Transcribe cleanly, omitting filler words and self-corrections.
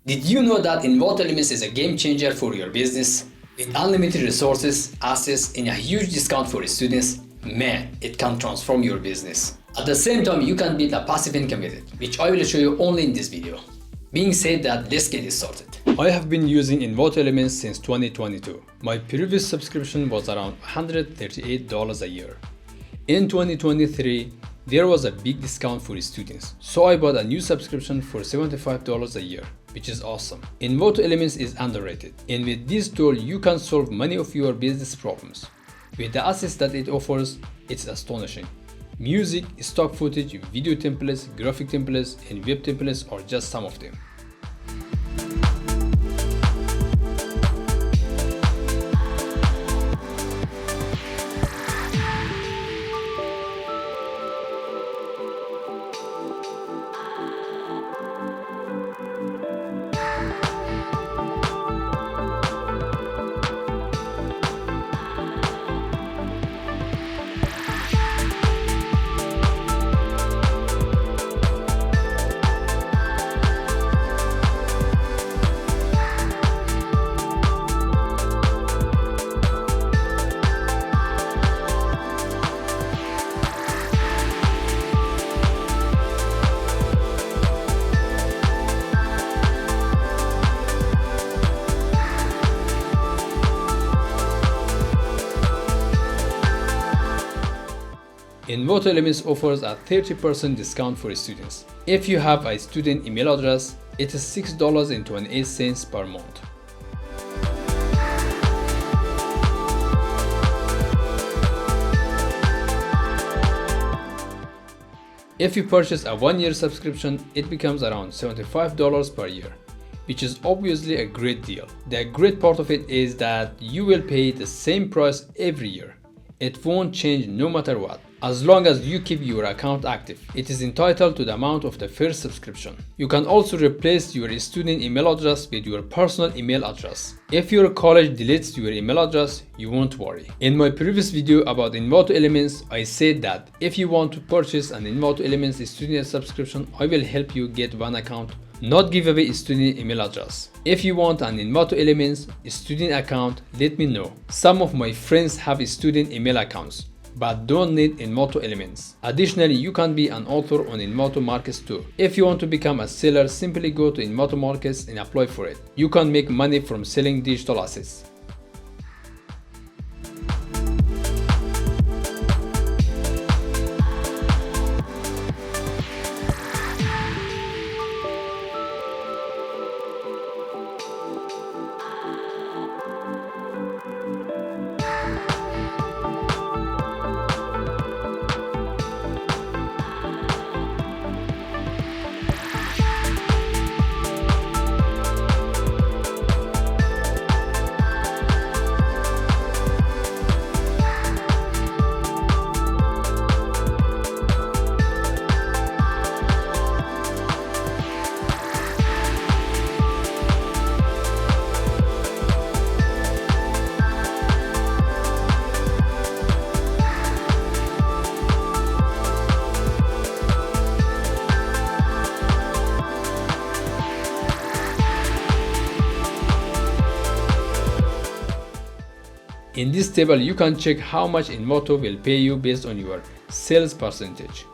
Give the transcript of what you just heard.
Did you know that Envato Elements is a game changer for your business? With unlimited resources, access, and a huge discount for students, man, it can transform your business. At the same time, you can build a passive income with it, which I will show you only in this video. Being said that, let's get it started. I have been using Envato Elements since 2022. My previous subscription was around $138 a year. In 2023, there was a big discount for students, so I bought a new subscription for $75 a year, which is awesome. Envato Elements is underrated, and with this tool you can solve many of your business problems. With the assets that it offers, it's astonishing. Music, stock footage, video templates, graphic templates, and web templates are just some of them. Envato Elements offers a 30% discount for students. If you have a student email address, it is $6.28 per month. If you purchase a 1-year subscription, it becomes around $75 per year, which is obviously a great deal. The great part of it is that you will pay the same price every year. It won't change no matter what. As long as you keep your account active, it is entitled to the amount of the first subscription. You can also replace your student email address with your personal email address. If your college deletes your email address, you won't worry. In my previous video about Envato Elements, I said that if you want to purchase an Envato Elements student subscription, I will help you get one account, not give away a student email address. If you want an Envato Elements student account, let me know. Some of my friends have student email accounts, but don't need Envato Elements. Additionally, you can be an author on Envato Markets too. If you want to become a seller, simply go to Envato Markets and apply for it. You can make money from selling digital assets. In this table, you can check how much Envato will pay you based on your sales percentage.